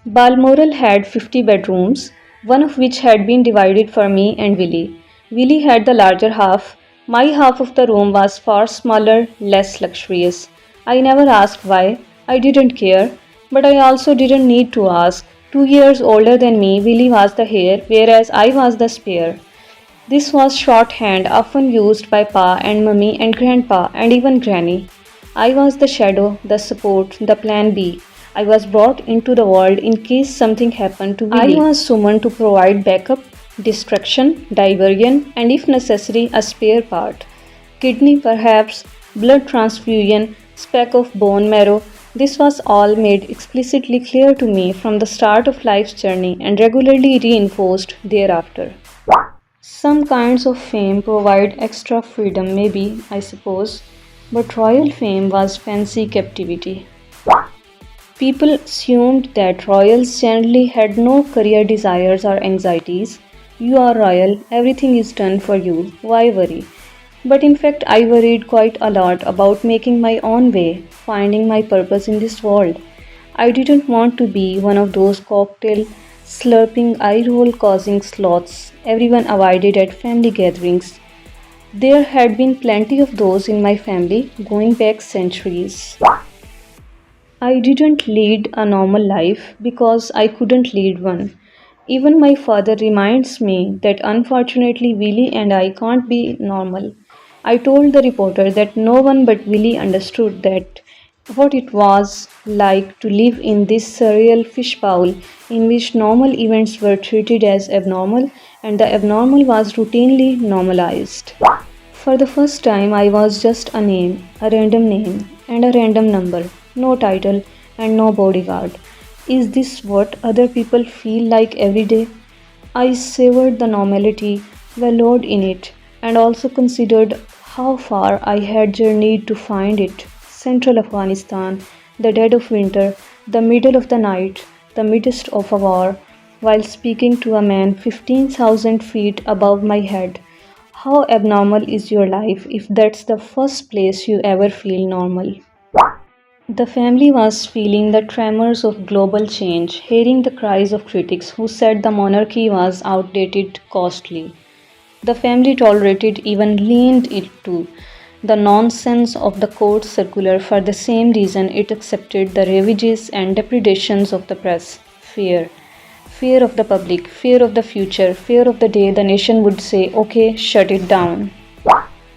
Balmoral had 50 bedrooms, one of which had been divided for me and Willie. Willie had the larger half. My half of the room was far smaller, less luxurious. I never asked why. I didn't care, but I also didn't need to ask. 2 years older than me, Willie was the heir, whereas I was the spare. This was shorthand often used by Pa and Mummy and Grandpa and even Granny. I was the shadow, the support, the plan B. I was brought into the world in case something happened to Willie. I was summoned to provide backup, distraction, diversion, and if necessary, a spare part. Kidney perhaps, blood transfusion, speck of bone marrow. This was all made explicitly clear to me from the start of life's journey and regularly reinforced thereafter. Some kinds of fame provide extra freedom, maybe, I suppose, but royal fame was fancy captivity. People assumed that royals generally had no career desires or anxieties. You are royal, everything is done for you, why worry? But in fact, I worried quite a lot about making my own way, finding my purpose in this world. I didn't want to be one of those cocktail slurping eye roll causing sloths everyone avoided at family gatherings. There had been plenty of those in my family going back centuries. I didn't lead a normal life because I couldn't lead one. Even my father reminds me that unfortunately Willie and I can't be normal. I told the reporter that no one but Willie understood that what it was like to live in this surreal fishbowl in which normal events were treated as abnormal and the abnormal was routinely normalized. For the first time, I was just a random name, and a random number, no title, and no bodyguard. Is this what other people feel like every day? I savored the normality, wallowed in it, and also considered how far I had journeyed to find it. Central Afghanistan, the dead of winter, the middle of the night, the midst of a war, while speaking to a man 15,000 feet above my head. How abnormal is your life if that's the first place you ever feel normal? The family was feeling the tremors of global change, hearing the cries of critics who said the monarchy was outdated, costly. The family tolerated, even leaned into, the nonsense of the court circular for the same reason it accepted the ravages and depredations of the press fear. Fear of the public, fear of the future, fear of the day the nation would say, okay, shut it down.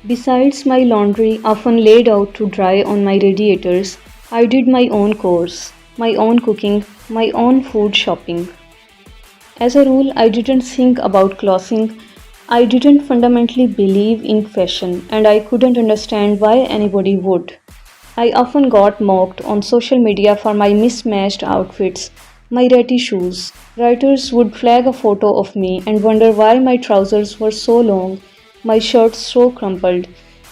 Besides my laundry, often laid out to dry on my radiators, I did my own chores, my own cooking, my own food shopping. As a rule, I didn't think about clothing. I didn't fundamentally believe in fashion, and I couldn't understand why anybody would. I often got mocked on social media for my mismatched outfits, my ratty shoes. Writers would flag a photo of me and wonder why my trousers were so long, my shirts so crumpled.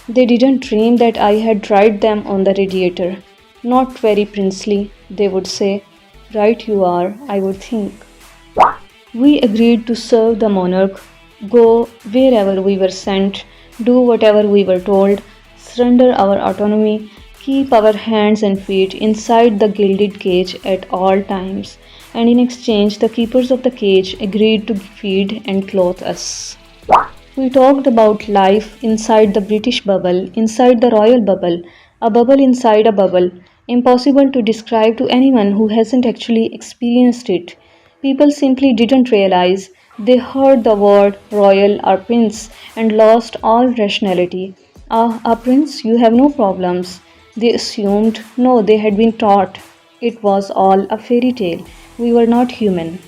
They didn't dream that I had dried them on the radiator. Not very princely, they would say. Right you are, I would think. We agreed to serve the monarch, go wherever we were sent, do whatever we were told, surrender our autonomy, keep our hands and feet inside the gilded cage at all times, and in exchange, the keepers of the cage agreed to feed and clothe us. We talked about life inside the British bubble, inside the royal bubble, a bubble inside a bubble, impossible to describe to anyone who hasn't actually experienced it. People simply didn't realize they heard the word royal or prince and lost all rationality. Ah, a prince, you have no problems. They assumed, no, they had been taught. It was all a fairy tale. We were not human.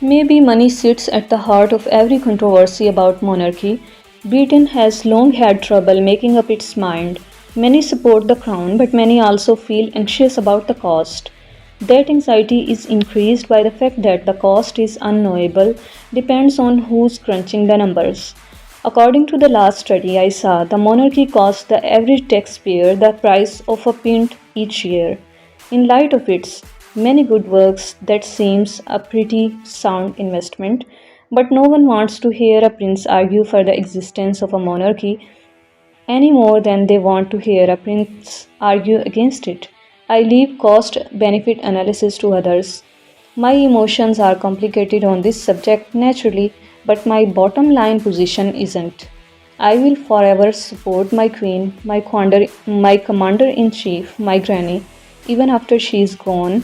Maybe money sits at the heart of every controversy about monarchy. Britain has long had trouble making up its mind. Many support the crown, but many also feel anxious about the cost. That anxiety is increased by the fact that the cost is unknowable, depends on who's crunching the numbers. According to the last study I saw, the monarchy costs the average taxpayer the price of a pint each year. In light of its many good works, that seems a pretty sound investment, but no one wants to hear a prince argue for the existence of a monarchy any more than they want to hear a prince argue against it. I leave cost benefit analysis to others. My emotions are complicated on this subject naturally, but my bottom line position isn't. I will forever support my queen, my commander in chief, my granny, even after she is gone.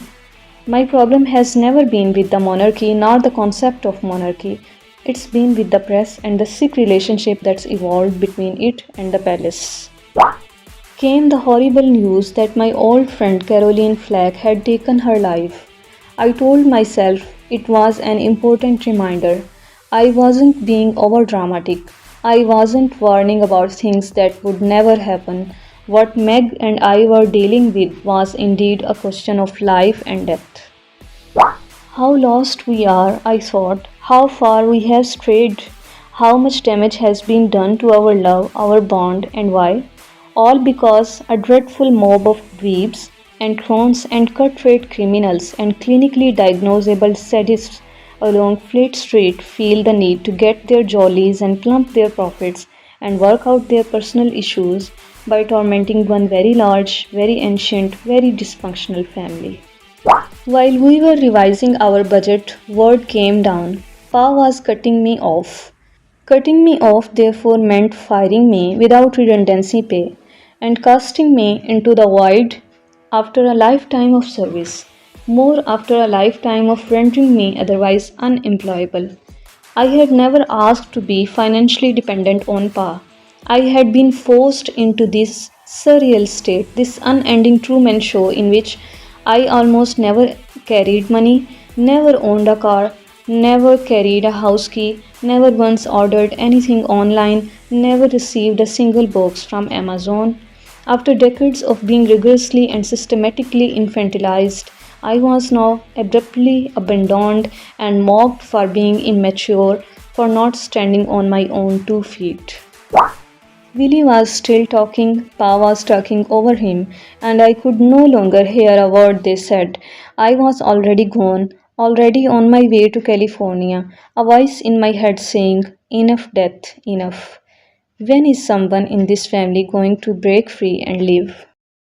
My problem has never been with the monarchy nor the concept of monarchy. It's been with the press and the sick relationship that's evolved between it and the palace. Came the horrible news that my old friend Caroline Flack had taken her life. I told myself it was an important reminder. I wasn't being overdramatic. I wasn't warning about things that would never happen. What Meg and I were dealing with was indeed a question of life and death. How lost we are, I thought, how far we have strayed, how much damage has been done to our love, our bond, and why? All because a dreadful mob of dweebs and crons and cut-rate criminals and clinically diagnosable sadists along Fleet Street feel the need to get their jollies and plump their profits and work out their personal issues by tormenting one very large, very ancient, very dysfunctional family. While we were revising our budget, word came down. Pa was cutting me off. Cutting me off therefore meant firing me without redundancy pay and casting me into the void after a lifetime of service, more after a lifetime of rendering me otherwise unemployable. I had never asked to be financially dependent on Pa. I had been forced into this surreal state, this unending Truman show in which I almost never carried money, never owned a car, never carried a house key, never once ordered anything online, never received a single box from Amazon. After decades of being rigorously and systematically infantilized, I was now abruptly abandoned and mocked for being immature, for not standing on my own 2 feet. Willie was still talking, Pa was talking over him, and I could no longer hear a word they said. I was already gone, already on my way to California, a voice in my head saying, enough death, enough. When is someone in this family going to break free and live?